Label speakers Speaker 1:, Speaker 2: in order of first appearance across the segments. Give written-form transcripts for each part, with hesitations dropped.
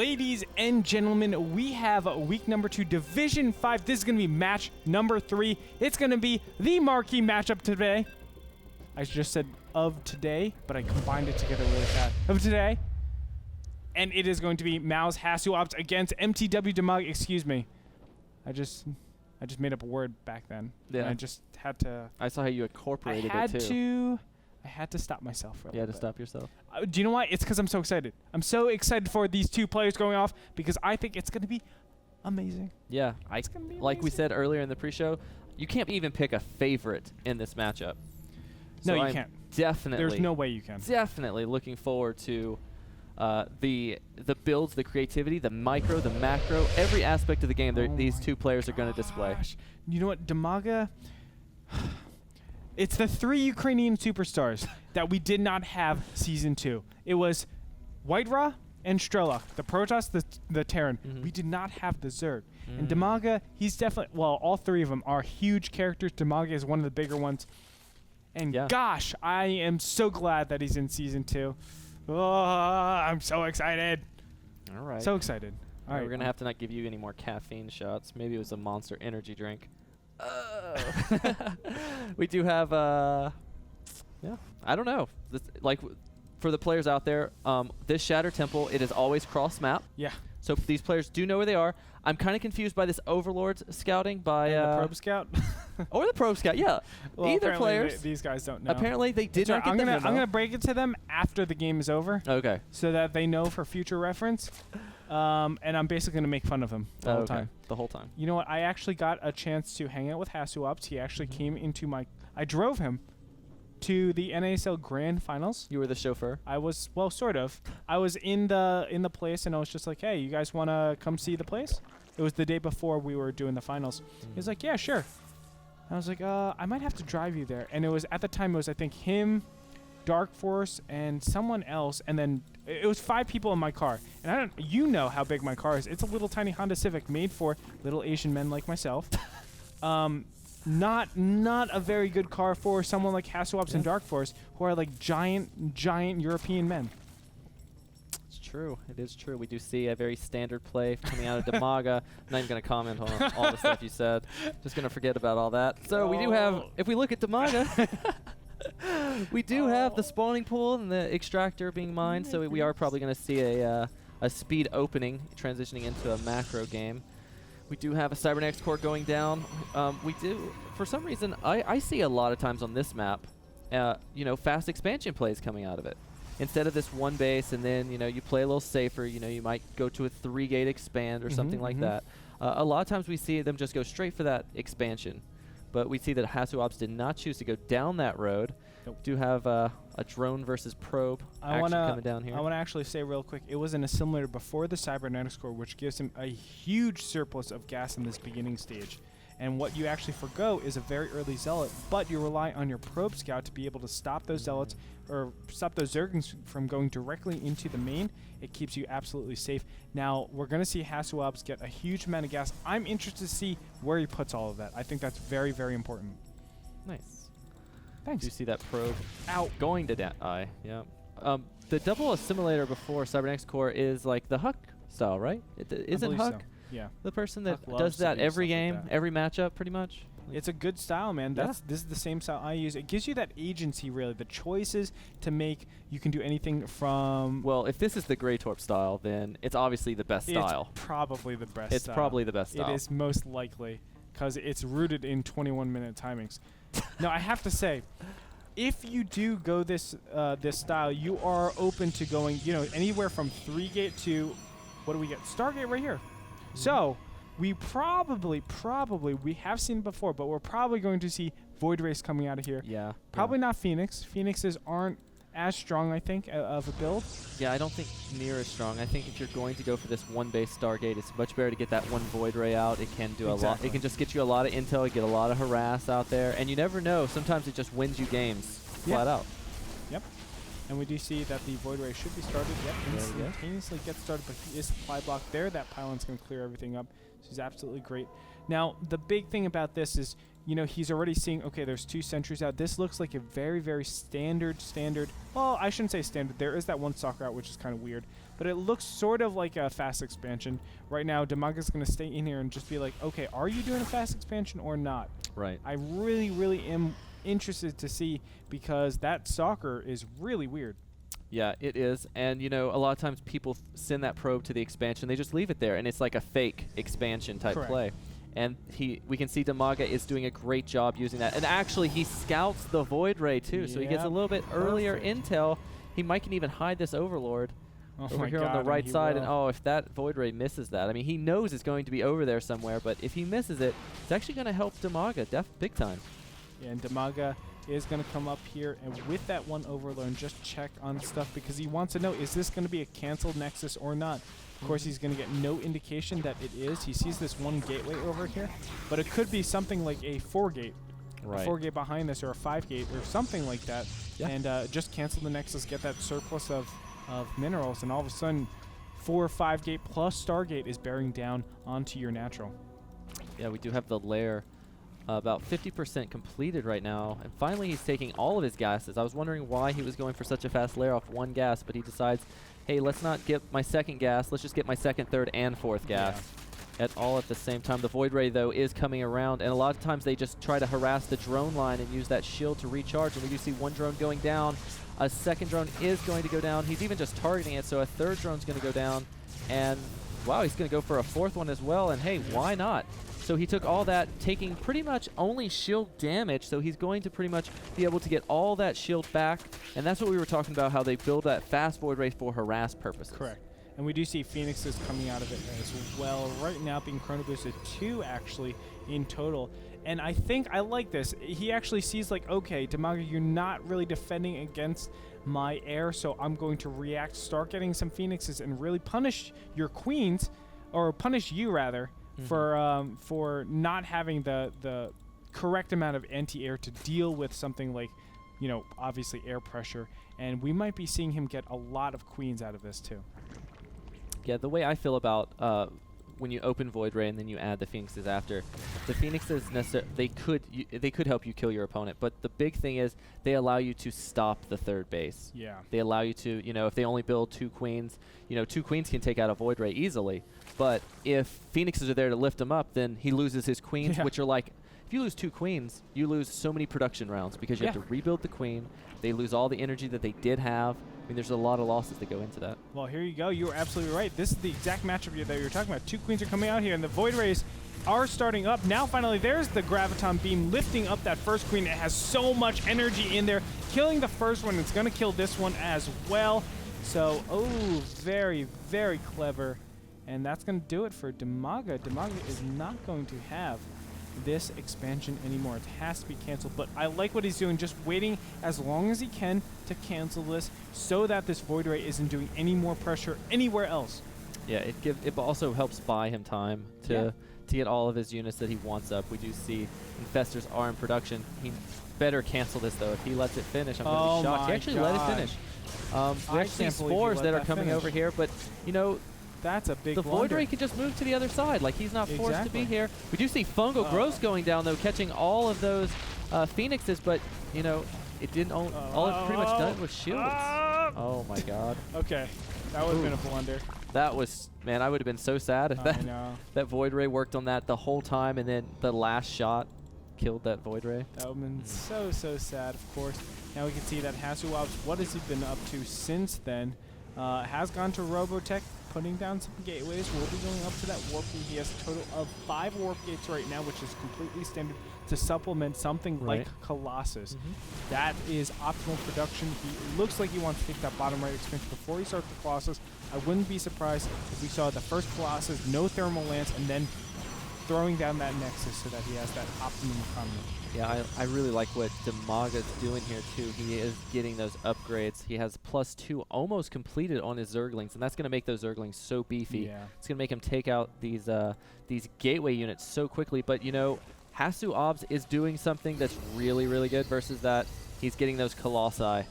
Speaker 1: Ladies and gentlemen, we have week number 2, Division 5. This is going to be match number 3. It's going to be the marquee matchup today. I just said of today, but I combined it together really fast. Of today. And it is going to be Mao's Hasuobs against MTW Dimaga. Excuse me. I just made up a word back then.
Speaker 2: Yeah.
Speaker 1: I just had to.
Speaker 2: I saw how you incorporated it too.
Speaker 1: I had to stop myself for a
Speaker 2: You had
Speaker 1: little
Speaker 2: to
Speaker 1: bit.
Speaker 2: stop yourself.
Speaker 1: Do you know why? It's because I'm so excited. I'm so excited for these two players going off because I think it's going to be amazing.
Speaker 2: Yeah.
Speaker 1: It's going to be
Speaker 2: like we
Speaker 1: amazing.
Speaker 2: said earlier in the pre-show, you can't even pick a favorite in this matchup.
Speaker 1: No,
Speaker 2: So
Speaker 1: you
Speaker 2: I'm
Speaker 1: can't.
Speaker 2: Definitely.
Speaker 1: There's no way you can.
Speaker 2: Definitely looking forward to the builds, the creativity, the micro, the macro, every aspect of the game these two players are going to display.
Speaker 1: You know what? Dimaga, it's the 3 Ukrainian superstars that we did not have Season 2. It was White Raw and Strelok, the Protoss, the Terran. We did not have the Zerg. And Dimaga, he's definitely, well, all 3 of them are huge characters. Dimaga is one of the bigger ones. And gosh, I am so glad that he's in Season 2. Oh, I'm so excited.
Speaker 2: All right.
Speaker 1: So excited. All right.
Speaker 2: We're going to have to not give you any more caffeine shots. Maybe it was a Monster energy drink. We do have, yeah, I don't know. Like, for the players out there, this Shatter Temple, it is always cross-map.
Speaker 1: Yeah.
Speaker 2: So these players do know where they are. I'm kind of confused by this Overlord scouting by
Speaker 1: the Probe Scout.
Speaker 2: or the Probe Scout, yeah.
Speaker 1: Well,
Speaker 2: either players.
Speaker 1: These guys don't know.
Speaker 2: Apparently they did not get them.
Speaker 1: I'm gonna break it to them after the game is over.
Speaker 2: Okay.
Speaker 1: So that they know for future reference. And I'm basically gonna make fun of him the whole time.
Speaker 2: The whole time.
Speaker 1: You know what? I actually got a chance to hang out with Hasuobs. He actually came into my. I drove him to the NASL Grand Finals.
Speaker 2: You were the chauffeur?
Speaker 1: I was, well, sort of. I was in the place, and I was just like, hey, you guys want to come see the place? It was the day before we were doing the finals. He was like, yeah, sure. I was like, I might have to drive you there. And it was, at the time, it was, I think, him, Dark Force, and someone else. And then it was 5 people in my car. And I don't, you know how big my car is. It's a little tiny Honda Civic made for little Asian men like myself. Not a very good car for someone like Hasuobs and Dark Force, who are like giant European men.
Speaker 2: It's true. It is true. We do see a very standard play coming out of Dimaga. I'm not even going to comment on all the stuff you said. Just going to forget about all that. So we do have, if we look at Dimaga, we do have the spawning pool and the extractor being mined. So we are probably going to see a speed opening transitioning into a macro game. We do have a Cybernetics core going down. We do, for some reason, I see a lot of times on this map, you know, fast expansion plays coming out of it. Instead of this one base and then, you know, you play a little safer, you know, you might go to a 3-gate expand or something like that. A lot of times we see them just go straight for that expansion. But we see that Hasuobs did not choose to go down that road.
Speaker 1: Nope.
Speaker 2: Do have a drone versus probe action coming down here.
Speaker 1: I want to actually say real quick, it was in a simulator before the Cybernetics core, which gives him a huge surplus of gas in this beginning stage. And what you actually forgo is a very early zealot, but you rely on your probe scout to be able to stop those zealots or stop those Zergans from going directly into the main. It keeps you absolutely safe. Now, we're going to see Hasuobs get a huge amount of gas. I'm interested to see where he puts all of that. I think that's very, very important.
Speaker 2: Nice.
Speaker 1: Thanks.
Speaker 2: Do you see that probe out going to die? Yeah. The double assimilator before Cybernetics core is like the Huck style, right? Isn't Huck the person that does that every game, every matchup, pretty much?
Speaker 1: It's a good style, man. This is the same style I use. It gives you that agency, really, the choices to make. You can do anything from.
Speaker 2: Well, if this is the Gretorp style, then it's obviously the best style.
Speaker 1: It's probably the best.
Speaker 2: It's probably the best style.
Speaker 1: It is most likely because it's rooted in 21-minute timings. Now, I have to say, if you do go this style, you are open to going, you know, anywhere from 3-gate to, what do we get? Stargate right here. So we probably, we have seen it before, but we're probably going to see Void Race coming out of here.
Speaker 2: Yeah.
Speaker 1: Probably not Phoenix. Phoenixes aren't as strong, I think, of a build.
Speaker 2: Yeah, I don't think near as strong. I think if you're going to go for this one base Stargate, it's much better to get that one Void Ray out. It can do a lot. It can just get you a lot of intel, get a lot of harass out there, and you never know. Sometimes it just wins you games flat out.
Speaker 1: Yep. And we do see that the Void Ray should be started. Yep, instantaneously get started, but he is supply block there. That pylon's going to clear everything up. This is absolutely great. Now, the big thing about this is you know, he's already seeing, okay, there's 2 sentries out. This looks like a very, very standard, well, I shouldn't say standard. There is that one soccer out, which is kind of weird. But it looks sort of like a fast expansion. Right now, Dimaga's going to stay in here and just be like, okay, are you doing a fast expansion or not?
Speaker 2: Right.
Speaker 1: I really, really am interested to see, because that soccer is really weird.
Speaker 2: Yeah, it is. And, you know, a lot of times people send that probe to the expansion. They just leave it there, and it's like a fake expansion type
Speaker 1: Correct.
Speaker 2: play. And we can see Dimaga is doing a great job using that. And actually, he scouts the Void Ray, too, so he gets a little bit earlier intel. He might can even hide this Overlord over here on the right side. And, oh, if that Void Ray misses that, I mean, he knows it's going to be over there somewhere, but if he misses it, it's actually going to help Dimaga big time.
Speaker 1: Yeah, and Dimaga is going to come up here and with that one Overlord and just check on stuff, because he wants to know, is this going to be a canceled Nexus or not? Of course, he's going to get no indication that it is. He sees this one gateway over here, but it could be something like a 4-gate. Right. A 4-gate behind this, or a 5-gate, or something like that. Yeah. And just cancel the Nexus, get that surplus of minerals, and all of a sudden, 4 or 5-gate plus Stargate is bearing down onto your natural.
Speaker 2: Yeah, we do have the lair about 50% completed right now, and finally he's taking all of his gases. I was wondering why he was going for such a fast lair off 1 gas, but he decides, hey, let's not get my 2nd gas, let's just get my 2nd, 3rd, and 4th gas all at the same time. The Void Ray, though, is coming around, and a lot of times they just try to harass the drone line and use that shield to recharge, and we do see 1 drone going down. A 2nd drone is going to go down. He's even just targeting it, so a 3rd drone's going to go down, and wow, he's going to go for a 4th one as well, and hey, why not? So he took all that, taking pretty much only shield damage, so he's going to pretty much be able to get all that shield back, and that's what we were talking about, how they build that fast Void Ray for harass purposes.
Speaker 1: Correct. And we do see Phoenixes coming out of it as well. Right now being chrono boosted 2 actually in total. And I think I like this. He actually sees like, okay, Dimaga, you're not really defending against my air, so I'm going to react, start getting some Phoenixes and really punish your queens, or punish you rather, for not having the correct amount of anti-air to deal with something like, you know, obviously air pressure. And we might be seeing him get a lot of queens out of this too.
Speaker 2: Yeah, the way I feel about when you open Void Ray and then you add the Phoenixes after, the Phoenixes they could help you kill your opponent, but the big thing is they allow you to stop the 3rd base. Yeah. They allow you to, you know, if they only build 2 queens, you know, 2 queens can take out a Void Ray easily. But if Phoenixes are there to lift him up, then he loses his queens, which are like, if you lose 2 queens, you lose so many production rounds, because you have to rebuild the queen. They lose all the energy that they did have. I mean, there's a lot of losses that go into that. Well,
Speaker 1: here you go. You were absolutely right. This is the exact matchup that you were talking about. 2 queens are coming out here, and the Void Rays are starting up. Now, finally, there's the Graviton Beam lifting up that first queen. It has so much energy in there, killing the first one. It's going to kill this one as well. So, oh, very, very clever. And that's going to do it for Dimaga. Dimaga is not going to have this expansion anymore. It has to be canceled, but I like what he's doing, just waiting as long as he can to cancel this so that this Void Ray isn't doing any more pressure anywhere else.
Speaker 2: Yeah, it also helps buy him time to get all of his units that he wants up. We do see Infestors are in production. He better cancel this, though. If he lets it finish, I'm going to be shocked. He actually let it finish. We actually see spores that are coming over here, but, you know,
Speaker 1: that's a big
Speaker 2: The Void Ray can just move to the other side. Like, he's not forced to be here. We do see Fungal Growth going down, though, catching all of those Phoenixes, but, you know, it didn't all it pretty much done was shields. Oh, my God.
Speaker 1: Okay. That would have been a blunder.
Speaker 2: That was, man, I would have been so sad if that Void Ray worked on that the whole time, and then the last shot killed that Void Ray.
Speaker 1: That would have been so, so sad, of course. Now we can see that Hasuobs, what has he been up to since then? Has gone to Robotech, putting down some gateways. We'll be going up to that warp gate. He has a total of 5 warp gates right now, which is completely standard to supplement something like Colossus. That is optimal production. He looks like he wants to take that bottom right expansion before he starts the Colossus. I wouldn't be surprised if we saw the first Colossus, no thermal lance, and then throwing down that Nexus so that he has that optimum economy.
Speaker 2: Yeah, I really like what Dimaga's doing here, too. He is getting those upgrades. He has +2 almost completed on his Zerglings, and that's going to make those Zerglings so beefy. Yeah. It's going to make him take out these gateway units so quickly. But, you know, Hasuobs is doing something that's really, really good versus that. He's getting those Colossi.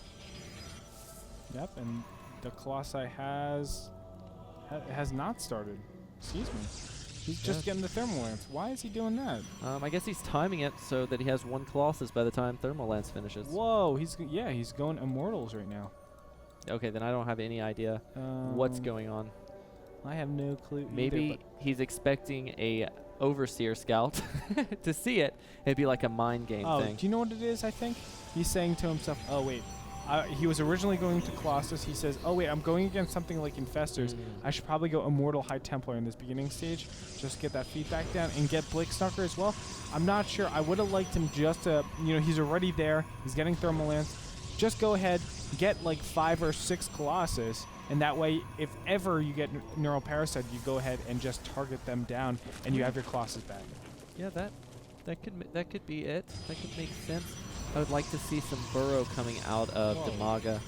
Speaker 1: Yep, and the Colossi has not started. Excuse me. He's just getting the Thermal Lance. Why is he doing that?
Speaker 2: I guess he's timing it so that he has 1 Colossus by the time Thermal Lance finishes.
Speaker 1: Whoa, he's going Immortals right now.
Speaker 2: Okay, then I don't have any idea what's going on.
Speaker 1: I have no clue.
Speaker 2: Maybe he's expecting a Overseer Scout to see it. It'd be like a mind game thing.
Speaker 1: Do you know what it is, I think? He's saying to himself, oh, wait. He was originally going to Colossus. He says, oh, wait, I'm going against something like Infestors. I should probably go Immortal High Templar in this beginning stage. Just get that feedback down and get Blickstalker as well. I'm not sure. I would have liked him just to, he's already there. He's getting Thermal Lance. Just go ahead, get like 5 or 6 Colossus. And that way, if ever you get Neural Parasite, you go ahead and just target them down, and you have your Colossus back.
Speaker 2: Yeah, that could be it. That could make sense. I would like to see some burrow coming out of Dimaga,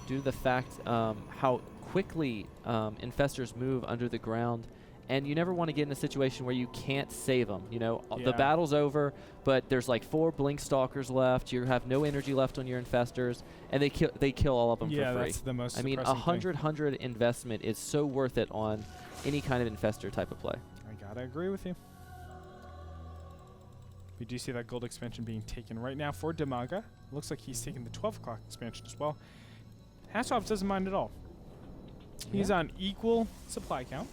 Speaker 2: due to the fact how quickly Infestors move under the ground, and you never want to get in a situation where you can't save them. The battle's over, but there's like 4 Blink Stalkers left. You have no energy left on your Infestors, and they kill all of them for free.
Speaker 1: Yeah, that's the most.
Speaker 2: I mean, 100 investment is so worth it on any kind of Infestor type of play.
Speaker 1: I gotta agree with you. We do see that gold expansion being taken right now for Dimaga. Looks like he's taking the 12 o'clock expansion as well. Hasuobs doesn't mind at all. He's on equal supply count.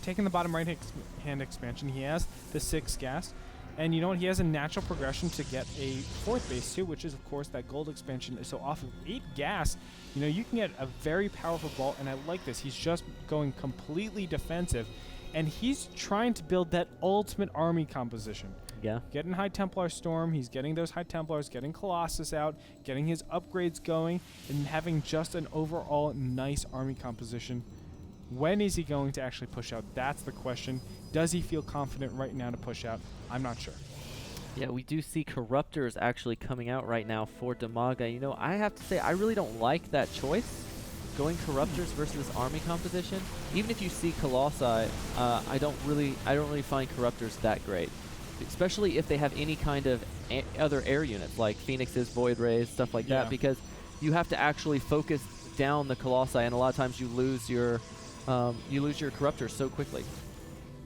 Speaker 1: Taking the bottom right hand expansion, he has the 6 gas. And you know what? He has a natural progression to get a 4th base too, which is, of course, that gold expansion. So off of 8 gas, you can get a very powerful ball. And I like this. He's just going completely defensive. And he's trying to build that ultimate army composition.
Speaker 2: Yeah.
Speaker 1: Getting High Templar Storm. He's getting those High Templars, getting Colossus out, getting his upgrades going, and having just an overall nice army composition. When is he going to actually push out? That's the question. Does he feel confident right now to push out? I'm not sure.
Speaker 2: Yeah, we do see Corruptors actually coming out right now for Dimaga. I have to say, I really don't like that choice. Going Corruptors versus army composition. Even if you see Colossi, I don't really find Corruptors that great. Especially if they have any kind of other air units, like Phoenixes, Void Rays, stuff like that, because you have to actually focus down the Colossi, and a lot of times you lose your Corruptors so quickly.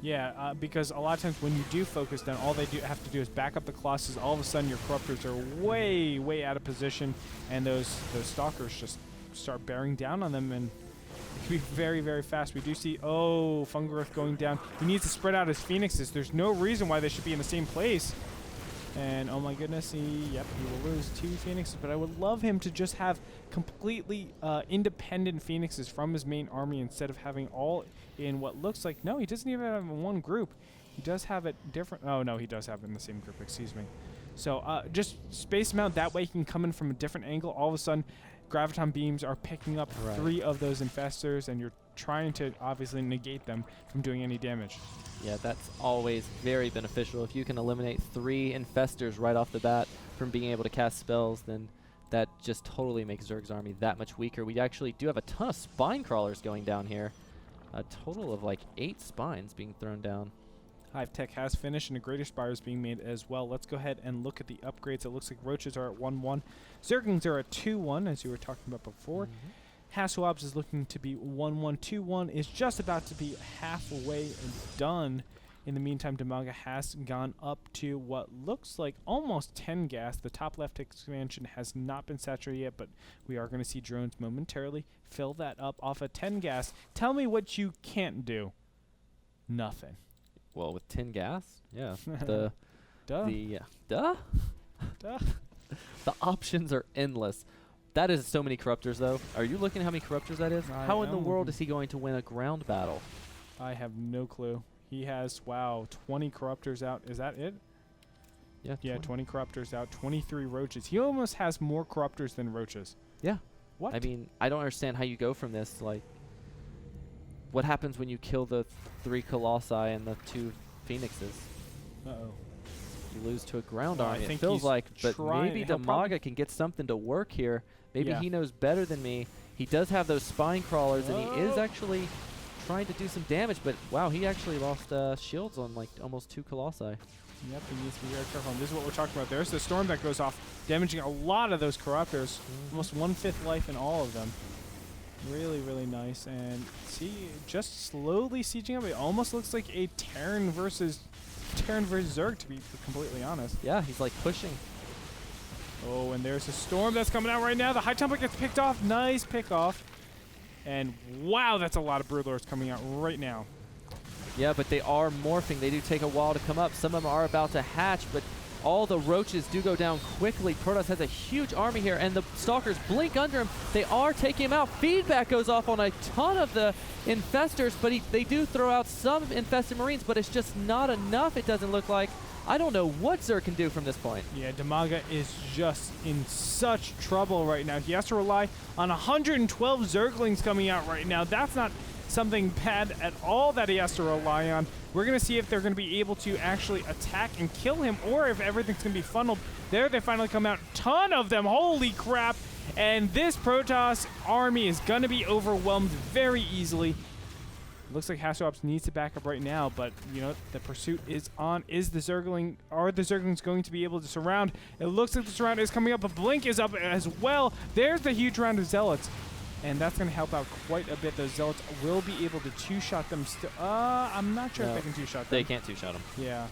Speaker 1: Yeah, because a lot of times when you do focus down, all they have to do is back up the Colossus. All of a sudden, your Corruptors are way, way out of position, and those Stalkers just start bearing down on them, and it can be very, very fast. We do see, Fungarith going down. He needs to spread out his Phoenixes. There's no reason why they should be in the same place. And oh my goodness, he will lose 2 Phoenixes, but I would love him to just have completely independent Phoenixes from his main army instead of having all in what looks like, no, he doesn't even have it in one group. He does have it different. Oh no, he does have it in the same group, excuse me. So just space them out, that way he can come in from a different angle. All of a sudden, Graviton Beams are picking up 3 of those Infestors, and you're trying to obviously negate them from doing any damage.
Speaker 2: Yeah, that's always very beneficial. If you can eliminate 3 Infestors right off the bat from being able to cast spells, then that just totally makes Zerg's army that much weaker. We actually do have a ton of Spine Crawlers going down here. A total of like 8 spines being thrown down.
Speaker 1: Hive Tech has finished, and a Greater Spire is being made as well. Let's go ahead and look at the upgrades. It looks like Roaches are at 1-1. Zerglings are at 2-1, as you were talking about before. Hasuobs is looking to be 1-1. 2-1 is just about to be halfway done. In the meantime, Dimaga has gone up to what looks like almost 10 gas. The top left expansion has not been saturated yet, but we are going to see drones momentarily fill that up off of 10 gas. Tell me what you can't do. Nothing.
Speaker 2: Well, with 10 gas, yeah.
Speaker 1: Duh.
Speaker 2: The options are endless. That is so many Corruptors, though. Are you looking at how many Corruptors that is? How in the world is he going to win a ground battle?
Speaker 1: I have no clue. He has, 20 Corruptors out. Is that it? Yeah, 20 Corruptors out, 23 Roaches. He almost has more Corruptors than Roaches.
Speaker 2: Yeah.
Speaker 1: What?
Speaker 2: I mean, I don't understand how you go from this. Like, what happens when you kill the 3 Colossi and the 2 Phoenixes?
Speaker 1: Uh-oh.
Speaker 2: You lose to a ground army.
Speaker 1: I think
Speaker 2: it feels like, but maybe
Speaker 1: he'll
Speaker 2: Dimaga can get something to work here. Maybe he knows better than me. He does have those Spine Crawlers, and he is actually trying to do some damage, but wow, he actually lost shields on like almost 2 Colossi.
Speaker 1: Yep, he needs to be very careful. And this is what we're talking about. There's the storm that goes off, damaging a lot of those Corruptors. Almost 1/5 life in all of them. Really, really nice. And see, just slowly sieging up. It almost looks like a Terran versus Zerg, to be completely honest.
Speaker 2: Yeah, he's like pushing.
Speaker 1: Oh, and there's a storm that's coming out right now. The high tempo gets picked off. Nice pick off. And wow, that's a lot of Broodlords coming out right now.
Speaker 2: Yeah, but they are morphing. They do take a while to come up. Some of them are about to hatch, but all the roaches do go down quickly. Protoss has a huge army here, and the Stalkers blink under him. They are taking him out. Feedback goes off on a ton of the Infestors, but they do throw out some Infested Marines, but it's just not enough, it doesn't look like. I don't know what Zerg can do from this point.
Speaker 1: Yeah, Dimaga is just in such trouble right now. He has to rely on 112 Zerglings coming out right now. That's not something bad at all that he has to rely on. We're going to see if they're going to be able to actually attack and kill him, or if everything's going to be funneled. There they finally come out. Ton of them. Holy crap. And this Protoss army is going to be overwhelmed very easily. Looks like Hasuobs needs to back up right now, but you know the pursuit is on. Is the Zergling? Are the Zerglings going to be able to surround? It looks like the surround is coming up. A blink is up as well. There's the huge round of Zealots, and that's going to help out quite a bit. Those Zealots will be able to two-shot them still. I'm not sure if they can two-shot them.
Speaker 2: They can't two-shot them.
Speaker 1: Yeah,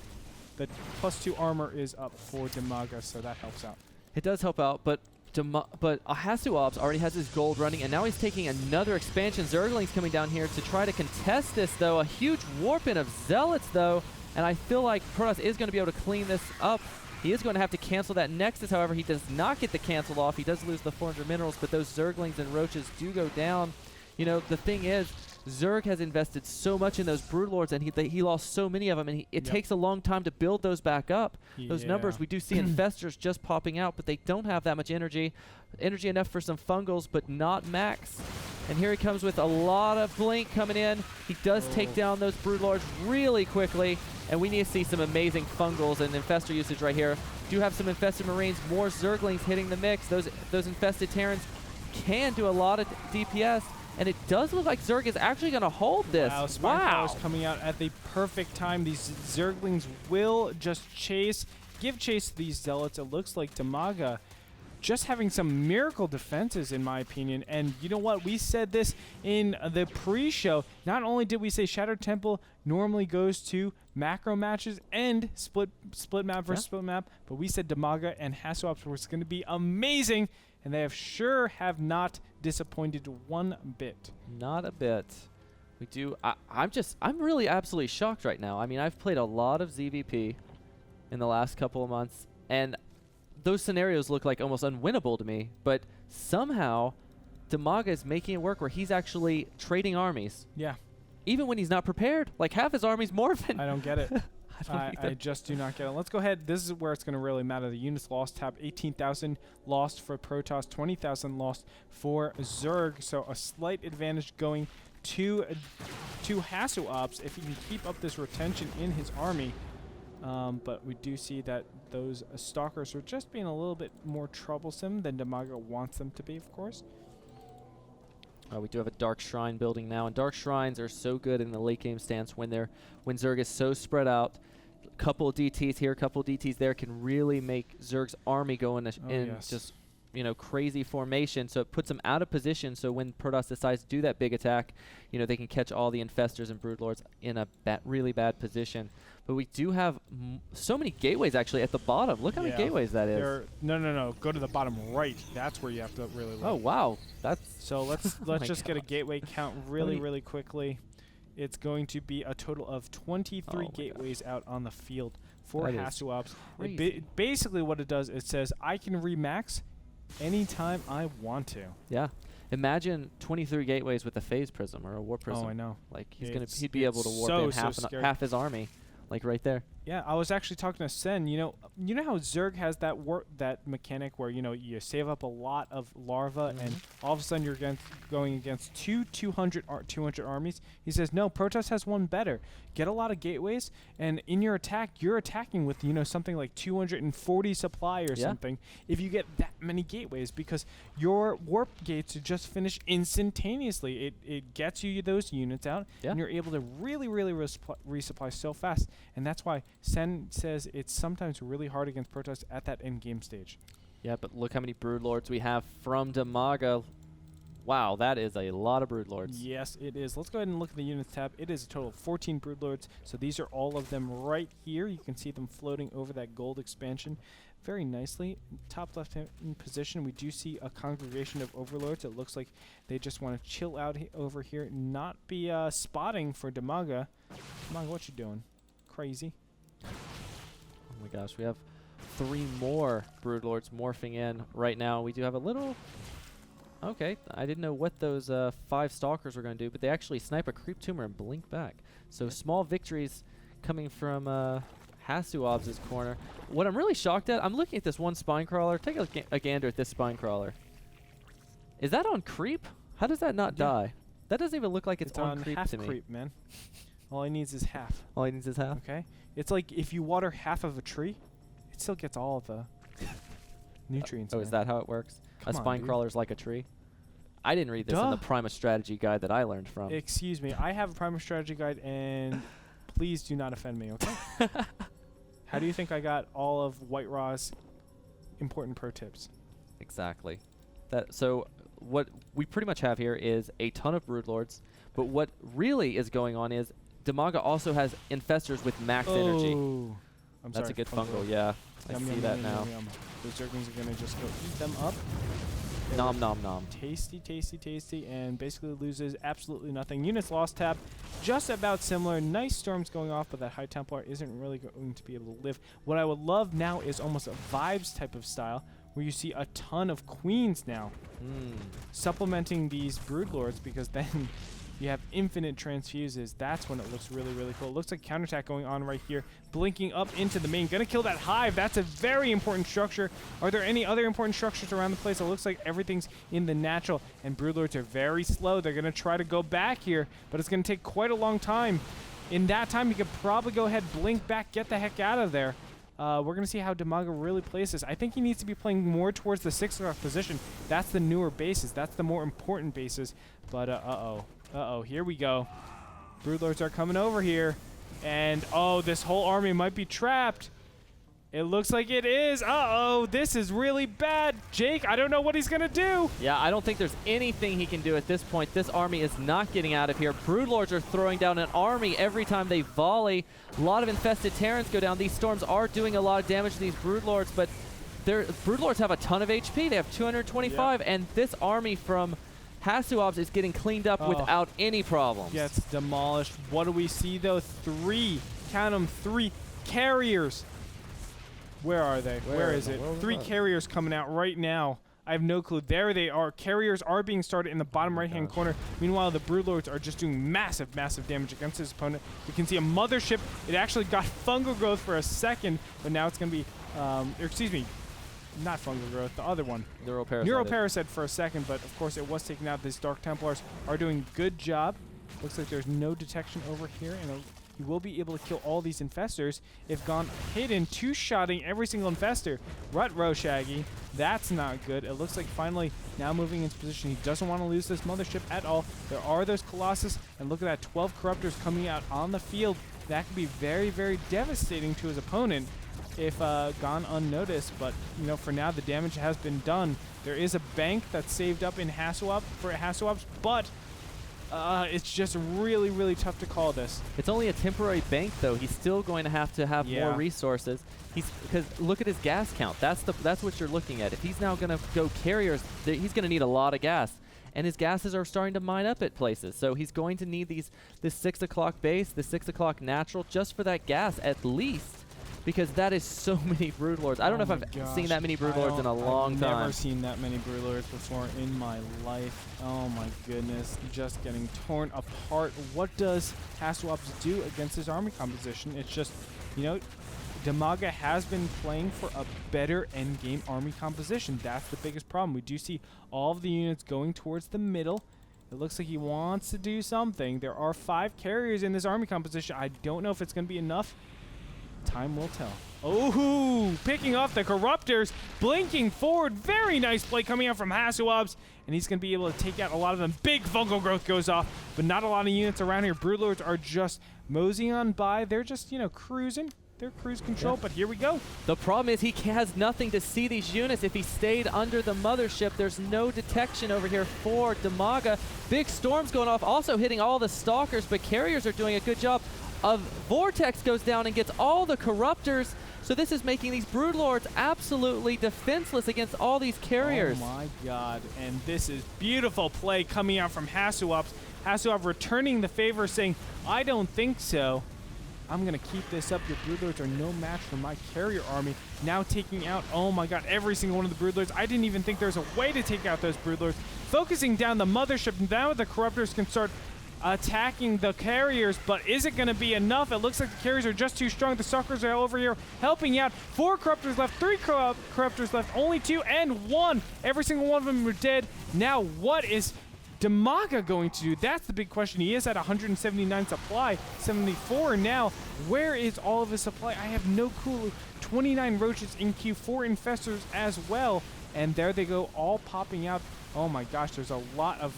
Speaker 1: the +2 armor is up for Dimaga, so that helps out.
Speaker 2: It does help out, but Hasuobs already has his gold running, and now he's taking another expansion. Zerglings coming down here to try to contest this, though. A huge warp in of Zealots, though, and I feel like Protoss is going to be able to clean this up. He is going to have to cancel that Nexus, however. He does not get the cancel off. He does lose the 400 minerals, but those Zerglings and Roaches do go down. You know, the thing is, Zerg has invested so much in those Broodlords, and he lost so many of them, and it takes a long time to build those back up. Those numbers, we do see Infestors just popping out, but they don't have that much energy. Energy enough for some Fungals, but not max. And here he comes with a lot of Blink coming in. He does take down those Broodlords really quickly, and we need to see some amazing Fungals and Infestor usage right here. Do have some Infested Marines, more Zerglings hitting the mix. Those Infested Terrans can do a lot of DPS. And it does look like Zerg is actually going to hold this.
Speaker 1: Wow, Spine is coming out at the perfect time. These Zerglings will just give chase to these Zealots. It looks like Dimaga just having some miracle defenses, in my opinion. And you know what? We said this in the pre-show. Not only did we say Shattered Temple normally goes to macro matches and split map versus split map, but we said Dimaga and Hasuobs was going to be amazing. And they have not disappointed one bit.
Speaker 2: Not a bit. We do. I'm really absolutely shocked right now. I mean, I've played a lot of ZVP in the last couple of months, and those scenarios look like almost unwinnable to me. But somehow, Dimaga is making it work where he's actually trading armies.
Speaker 1: Yeah. Even
Speaker 2: when he's not prepared. Like half his army's morphing.
Speaker 1: I don't get it. I just do not get it. Let's go ahead. This is where it's going to really matter. The units lost tab, 18,000 lost for Protoss, 20,000 lost for Zerg. So a slight advantage going to Hasuobs if he can keep up this retention in his army. But we do see that those Stalkers are just being a little bit more troublesome than Dimaga wants them to be, of course.
Speaker 2: We do have a Dark Shrine building now, and Dark Shrines are so good in the late game stance when Zerg is so spread out. A couple of DTs here, a couple of DTs there can really make Zerg's army go in just crazy formation. So it puts them out of position. So when Protoss decides to do that big attack, they can catch all the Infestors and Broodlords in a really bad position. But we do have so many gateways actually at the bottom. Look how many gateways that is.
Speaker 1: No. Go to the bottom right. That's where you have to really look.
Speaker 2: Oh wow,
Speaker 1: so let's just get a gateway count really quickly. It's going to be a total of 23 gateways out on the field for Hasuobs. Basically, what it does, it says I can remax anytime I want to.
Speaker 2: Yeah. Imagine 23 gateways with a phase prism or a war prism.
Speaker 1: Oh, I know.
Speaker 2: Like he'd be able to warp in half his army. Like right there.
Speaker 1: Yeah, I was actually talking to Sen. You know how Zerg has that mechanic where you save up a lot of larvae and all of a sudden you're going against 200 armies. He says no, Protoss has one better. Get a lot of gateways, and in your attack, you're attacking with something like 240 supply or something. If you get that many gateways, because your warp gates just finish instantaneously. It gets you those units out, and you're able to really resupply so fast. And that's why Sen says it's sometimes really hard against Protoss at that end game stage.
Speaker 2: Yeah, but look how many Broodlords we have from Dimaga. Wow, that is a lot of Broodlords.
Speaker 1: Yes, it is. Let's go ahead and look at the units tab. It is a total of 14 Broodlords. So these are all of them right here. You can see them floating over that gold expansion very nicely. Top left-hand position, we do see a congregation of Overlords. It looks like they just want to chill out over here, not be spotting for Dimaga. Dimaga, what you doing? Crazy.
Speaker 2: Oh my gosh, we have 3 more Broodlords morphing in right now. We do have a little... Okay, I didn't know what those 5 Stalkers were going to do, but they actually snipe a Creep Tumor and blink back. So small victories coming from Hasuobs' corner. What I'm really shocked at, I'm looking at this one Spinecrawler. Take a gander at this Spinecrawler. Is that on creep? How does that not die? That doesn't even look like it's on creep
Speaker 1: half
Speaker 2: to me.
Speaker 1: Creep, man. All he needs is half.
Speaker 2: All he needs is half?
Speaker 1: Okay? It's like if you water half of a tree, it still gets all of the nutrients.
Speaker 2: Oh, is that how it works?
Speaker 1: Come
Speaker 2: a
Speaker 1: on,
Speaker 2: Spinecrawler's like a tree? I didn't read this in the Primus Strategy guide that I learned from.
Speaker 1: Excuse me. I have a Primus Strategy guide, and please do not offend me, okay? How do you think I got all of White Raw's important pro tips?
Speaker 2: Exactly. So what we pretty much have here is a ton of Broodlords, but what really is going on is Dimaga also has Infestors with max energy.
Speaker 1: I'm
Speaker 2: That's
Speaker 1: sorry,
Speaker 2: a good fungal, yeah.
Speaker 1: Yum,
Speaker 2: I see
Speaker 1: yum,
Speaker 2: that
Speaker 1: yum,
Speaker 2: now.
Speaker 1: yum, yum. Those Zerglings are going to just go eat them up.
Speaker 2: Nom nom nom.
Speaker 1: Tasty, tasty, tasty, and basically loses absolutely nothing. Units lost tab, just about similar. Nice storms going off, but that High Templar isn't really going to be able to live. What I would love now is almost a vibes type of style, where you see a ton of queens now, supplementing these Broodlords, because then you have infinite transfuses. That's when it looks really, really cool. It looks like counterattack going on right here. Blinking up into the main. Gonna kill that hive. That's a very important structure. Are there any other important structures around the place? It looks like everything's in the natural. And Broodlords are very slow. They're gonna try to go back here, but it's gonna take quite a long time. In that time, you could probably go ahead, blink back, get the heck out of there. We're going to see how Dimaga really plays this. I think he needs to be playing more towards the 6 o'clock position. That's the newer bases. That's the more important bases. But, uh-oh, here we go. Broodlords are coming over here. And, oh, this whole army might be trapped. It looks like it is. Uh-oh, this is really bad. Jake, I don't know what he's going to do.
Speaker 2: Yeah, I don't think there's anything he can do at this point. This army is not getting out of here. Broodlords are throwing down an army every time they volley. A lot of infested Terrans go down. These storms are doing a lot of damage to these Broodlords, but Broodlords have a ton of HP. They have 225, and this army from Hasuobs is getting cleaned up without any problems.
Speaker 1: Gets demolished. What do we see, though? 3, count them, 3 carriers. Where are they? Where is it? 3 carriers coming out right now. I have no clue. There they are. Carriers are being started in the bottom right-hand corner. Meanwhile, the Broodlords are just doing massive, massive damage against his opponent. You can see a mothership. It actually got fungal growth for a second, but now it's going to be, excuse me, not fungal growth, the other one. Neuroparasite for a second, but of course it was taken out. These Dark Templars are doing good job. Looks like there's no detection over here, and you will be able to kill all these infestors if gone hidden, 2-shotting every single infestor. Rut-row Shaggy, that's not good. It looks like finally now moving into position. He doesn't want to lose this mothership at all. There are those Colossus, and look at that, 12 Corruptors coming out on the field. That could be very, very devastating to his opponent if gone unnoticed, but you know, for now the damage has been done. There is a bank that's saved up in Hasuobs, but it's just really, really tough to call this.
Speaker 2: It's only a temporary bank, though. He's still going to have more resources. Because look at his gas count. That's what you're looking at. If he's now going to go carriers, he's going to need a lot of gas. And his gases are starting to mine up at places. So he's going to need this 6 o'clock base, the 6 o'clock natural, just for that gas at least. Because that is so many Broodlords. I don't know if I've seen that many Broodlords in a long time.
Speaker 1: I've never seen that many Broodlords before in my life. Oh my goodness, just getting torn apart. What does Hasuobs do against his army composition? It's just, you know, Dimaga has been playing for a better endgame army composition. That's the biggest problem. We do see all of the units going towards the middle. It looks like he wants to do something. There are 5 carriers in this army composition. I don't know if it's going to be enough. Time will tell. Oh, picking off the Corruptors, blinking forward. Very nice play coming out from Hasuobs, and he's going to be able to take out a lot of them. Big fungal growth goes off, but not a lot of units around here. Broodlords are just moseying on by. They're just, you know, cruising. they're cruise control, but here we go.
Speaker 2: The problem is he has nothing to see these units. If he stayed under the mothership, there's no detection over here for Dimaga. Big storms going off, also hitting all the stalkers, but carriers are doing a good job. Vortex goes down and gets all the corruptors. So this is making these Broodlords absolutely defenseless against all these carriers.
Speaker 1: Oh my god, and this is beautiful play coming out from Hasuobs. Hasuobs returning the favor, saying, I don't think so. I'm going to keep this up. Your Broodlords are no match for my carrier army. Now taking out, oh my god, every single one of the Broodlords. I didn't even think there's a way to take out those Broodlords. Focusing down the mothership, now the Corruptors can start attacking the carriers, but is it going to be enough? It looks like the carriers are just too strong. The Stalkers are over here helping out. 4 Corruptors left, 3 Corruptors left, only 2 and 1. Every single one of them are dead. Now what is Dimaga going to do? That's the big question. He is at 179 supply, 74 now. Where is all of his supply? I have no clue. 29 roaches in queue, 4 infestors as well, and there they go, all popping out. Oh my gosh, there's a lot of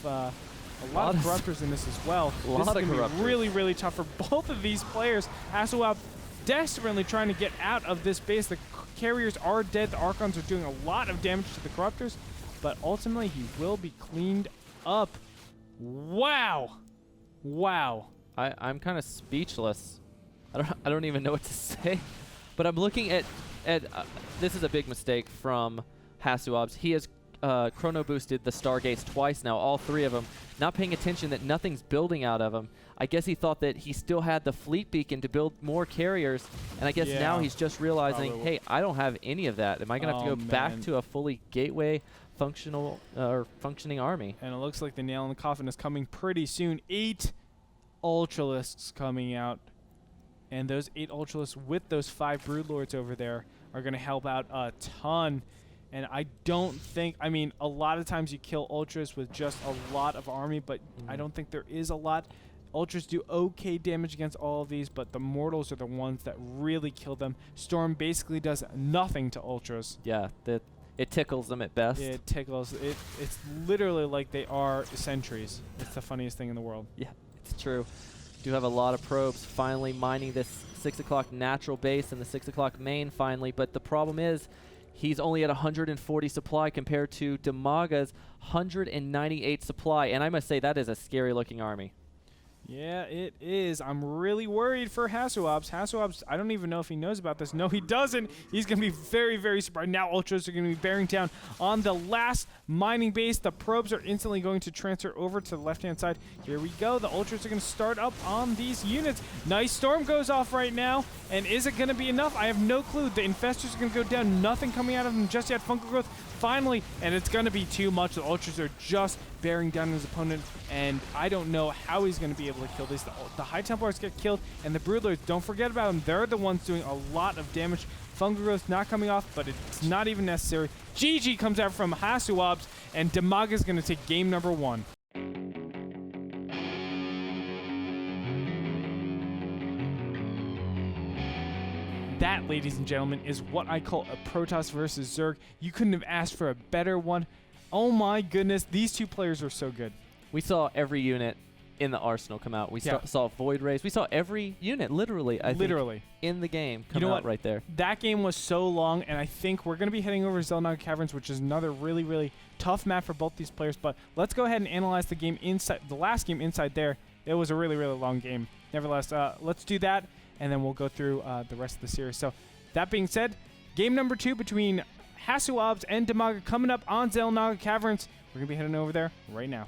Speaker 1: corruptors in this as well. This is going to be really, really tough for both of these players. Hasuobs desperately trying to get out of this base. The carriers are dead. The Archons are doing a lot of damage to the corruptors, but ultimately he will be cleaned up. Wow. Wow.
Speaker 2: I'm kind of speechless. I don't even know what to say. But I'm looking at this is a big mistake from Hasuobs. He has chrono boosted the Stargates twice now, all 3 of them, not paying attention that nothing's building out of him. I guess he thought that he still had the fleet beacon to build more carriers, and I guess now he's just realizing, hey, I don't have any of that. Am I going to have to go back to a fully gateway functioning army?
Speaker 1: And it looks like the nail in the coffin is coming pretty soon. 8 Ultralisks coming out, and those 8 Ultralisks with those 5 Broodlords over there are going to help out a ton. And I don't think, I mean, a lot of times you kill Ultras with just a lot of army, but I don't think there is a lot. Ultras do okay damage against all of these, but the Mortals are the ones that really kill them. Storm basically does nothing to Ultras.
Speaker 2: Yeah, it tickles them at best.
Speaker 1: It tickles. It's literally like they are sentries. It's the funniest thing in the world.
Speaker 2: Yeah, it's true. Do have a lot of probes finally mining this 6 o'clock natural base and the 6 o'clock main finally, but the problem is, he's only at 140 supply compared to Dimaga's 198 supply. And I must say, that is a scary-looking army.
Speaker 1: Yeah, it is. I'm really worried for Hasuobs. Hasuobs, I don't even know if he knows about this. No, he doesn't. He's going to be very, very surprised. Now Ultras are going to be bearing down on the last mining base. The probes are instantly going to transfer over to the left-hand side. Here we go. The Ultras are going to start up on these units. Nice storm goes off right now. And is it going to be enough? I have no clue. The infestors are going to go down. Nothing coming out of them just yet. Fungal growth finally, and it's going to be too much. The Ultras are just bearing down his opponent, and I don't know how he's going to be able to kill this. The High Templars get killed, and the Broodlords, don't forget about them. They're the ones doing a lot of damage. Fungal growth not coming off, but it's not even necessary. GG comes out from Hasuobs, and Dimaga is going to take game number 1. That, ladies and gentlemen, is what I call a Protoss versus Zerg. You couldn't have asked for a better one. Oh my goodness, these 2 players are so good.
Speaker 2: We saw every unit in the arsenal come out. We saw Void Rays. We saw every unit, literally, I think, in the game come out right there. That
Speaker 1: game was so long, and I think we're going to be heading over to Xel'Naga Caverns, which is another really, really tough map for both these players. But let's go ahead and analyze the game inside. The last game inside there, it was a really, really long game. Nevertheless, let's do that, and then we'll go through the rest of the series. So that being said, game number 2 between Hasuobs and Dimaga coming up on Xel'Naga Caverns. We're going to be heading over there right now.